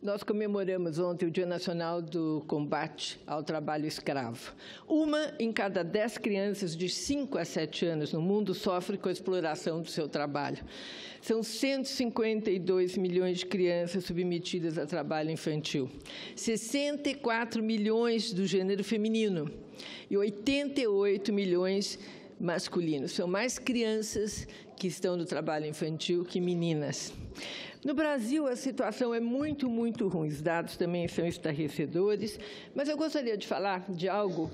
Nós comemoramos ontem o Dia Nacional do Combate ao Trabalho Escravo. 1 em cada 10 crianças de 5 a 7 anos no mundo sofre com a exploração do seu trabalho. São 152 milhões de crianças submetidas a trabalho infantil, 64 milhões do gênero feminino e 88 milhões masculinos. São mais crianças que estão no trabalho infantil que meninas. No Brasil, a situação é muito ruim. Os dados também são estarrecedores, mas eu gostaria de falar de algo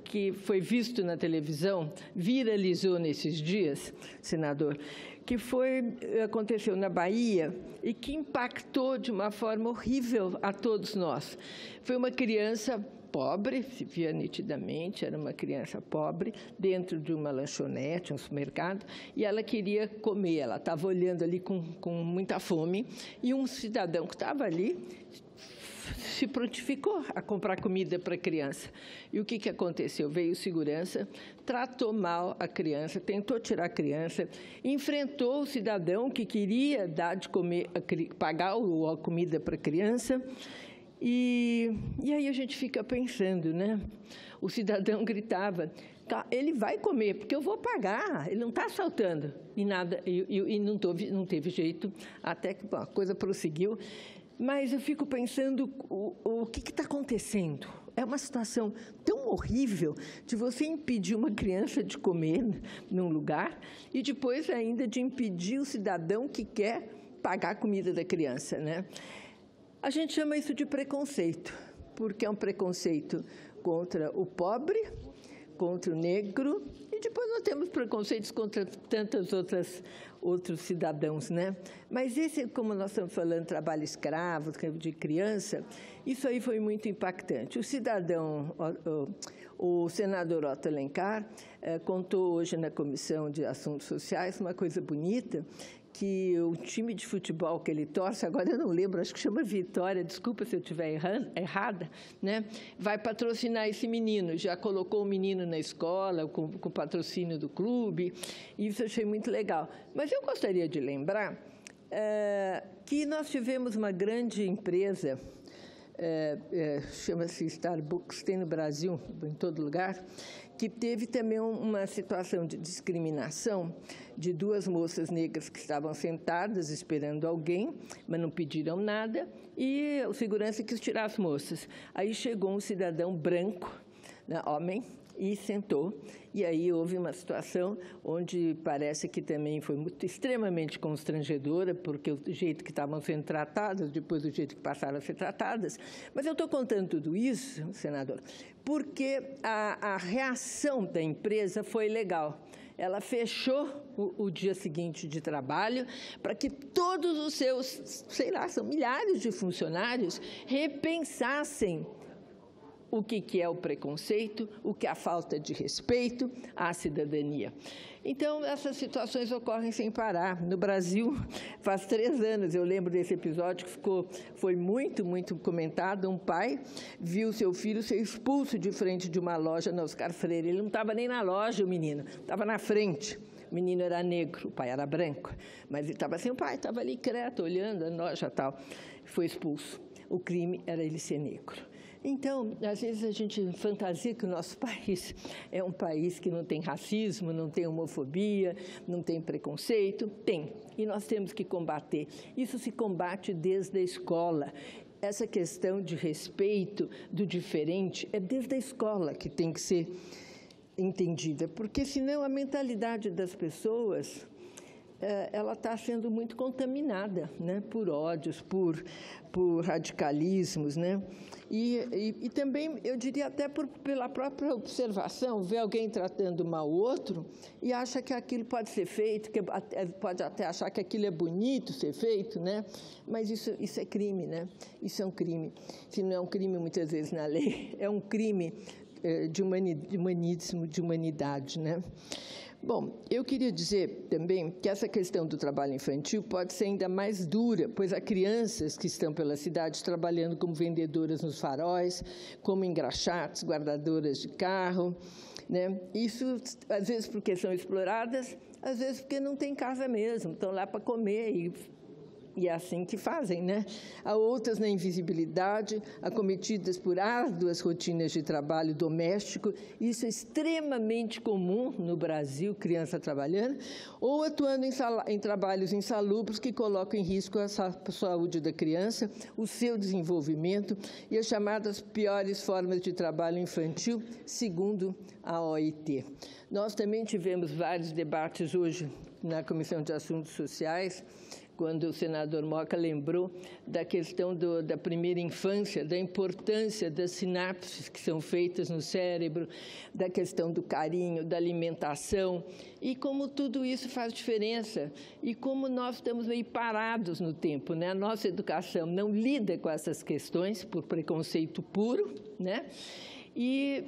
que foi visto na televisão, viralizou nesses dias, senador, que aconteceu na Bahia e que impactou de uma forma horrível a todos nós. Foi uma criança pobre, se via nitidamente, era uma criança pobre, dentro de uma lanchonete, um supermercado, e ela queria comer, ela estava olhando ali com muita fome, e um cidadão que estava ali se prontificou a comprar comida para a criança. E o que aconteceu? Veio o segurança, tratou mal a criança, tentou tirar a criança, enfrentou o cidadão que queria dar de comer, pagar a comida para a criança. E aí a gente fica pensando, né? O cidadão gritava, ele vai comer, porque eu vou pagar, ele não está assaltando. E nada, e não teve jeito, até que a coisa prosseguiu. Mas eu fico pensando, o que está acontecendo? É uma situação tão horrível de você impedir uma criança de comer num lugar e depois ainda de impedir o cidadão que quer pagar a comida da criança, né? A gente chama isso de preconceito, porque é um preconceito contra o pobre, contra o negro, e depois nós temos preconceitos contra outros cidadãos, né? Mas esse, como nós estamos falando, trabalho escravo, de criança, isso aí foi muito impactante. O senador Otto Alencar contou hoje na Comissão de Assuntos Sociais uma coisa bonita, que o time de futebol que ele torce, agora eu não lembro, acho que chama Vitória, desculpa se eu estiver errada, né? Vai patrocinar esse menino, já colocou o menino na escola, com o patrocínio do clube, e isso eu achei muito legal. Mas eu gostaria de lembrar que nós tivemos uma grande empresa, chama-se Starbucks, tem no Brasil, em todo lugar, que teve também uma situação de discriminação de 2 moças negras que estavam sentadas esperando alguém, mas não pediram nada, e o segurança quis tirar as moças. Aí chegou um cidadão branco, né, homem, e sentou, e aí houve uma situação onde parece que também foi extremamente constrangedora, porque o jeito que estavam sendo tratadas, depois o jeito que passaram a ser tratadas. Mas eu estou contando tudo isso, senador, porque a reação da empresa foi legal. Ela fechou o dia seguinte de trabalho para que todos os seus, sei lá, são milhares de funcionários, repensassem o que é o preconceito, o que é a falta de respeito à cidadania. Então, essas situações ocorrem sem parar. No Brasil, faz 3 anos, eu lembro desse episódio que foi muito comentado. Um pai viu seu filho ser expulso de frente de uma loja na Oscar Freire. Ele não estava nem na loja, o menino, estava na frente. O menino era negro, o pai era branco, mas ele estava assim, o pai estava ali quieto, olhando a loja e tal. Foi expulso. O crime era ele ser negro. Então, às vezes a gente fantasia que o nosso país é um país que não tem racismo, não tem homofobia, não tem preconceito. Tem, e nós temos que combater. Isso se combate desde a escola. Essa questão de respeito do diferente é desde a escola que tem que ser entendida, porque senão a mentalidade das pessoas ela está sendo muito contaminada, né, por ódios, por radicalismos, né? E também, eu diria até pela própria observação, ver alguém tratando mal o outro e acha que aquilo pode ser feito, pode até achar que aquilo é bonito ser feito, né? Mas isso é crime, né? Isso é um crime. Se não é um crime, muitas vezes, na lei, é um crime de humanismo, de humanidade, né? Bom, eu queria dizer também que essa questão do trabalho infantil pode ser ainda mais dura, pois há crianças que estão pela cidade trabalhando como vendedoras nos faróis, como engraxates, guardadoras de carro, né? Isso, às vezes, porque são exploradas, às vezes porque não tem casa mesmo, estão lá para comer e E é assim que fazem, né? Há outras na invisibilidade, acometidas por árduas rotinas de trabalho doméstico, isso é extremamente comum no Brasil, criança trabalhando, ou atuando em trabalhos insalubres que colocam em risco a saúde da criança, o seu desenvolvimento e as chamadas piores formas de trabalho infantil, segundo a OIT. Nós também tivemos vários debates hoje na Comissão de Assuntos Sociais, quando o senador Moca lembrou da questão da primeira infância, da importância das sinapses que são feitas no cérebro, da questão do carinho, da alimentação, e como tudo isso faz diferença, e como nós estamos meio parados no tempo, né? A nossa educação não lida com essas questões por preconceito puro, né? E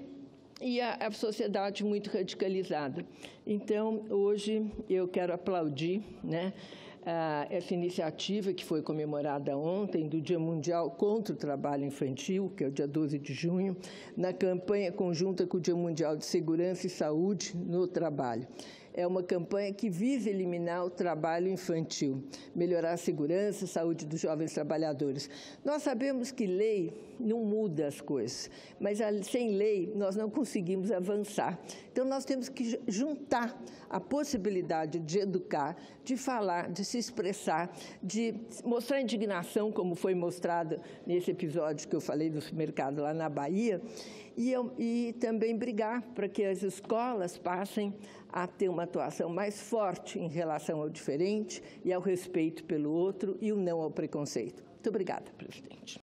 a sociedade muito radicalizada. Então, hoje, eu quero aplaudir, né, essa iniciativa que foi comemorada ontem, do Dia Mundial contra o Trabalho Infantil, que é o dia 12 de junho, na campanha conjunta com o Dia Mundial de Segurança e Saúde no Trabalho. É uma campanha que visa eliminar o trabalho infantil, melhorar a segurança e saúde dos jovens trabalhadores. Nós sabemos que lei não muda as coisas, mas sem lei nós não conseguimos avançar. Então, nós temos que juntar a possibilidade de educar, de falar, de se expressar, de mostrar indignação, como foi mostrado nesse episódio que eu falei do supermercado lá na Bahia, e também brigar para que as escolas passem a ter uma atuação mais forte em relação ao diferente e ao respeito pelo outro e o não ao preconceito. Muito obrigada, presidente.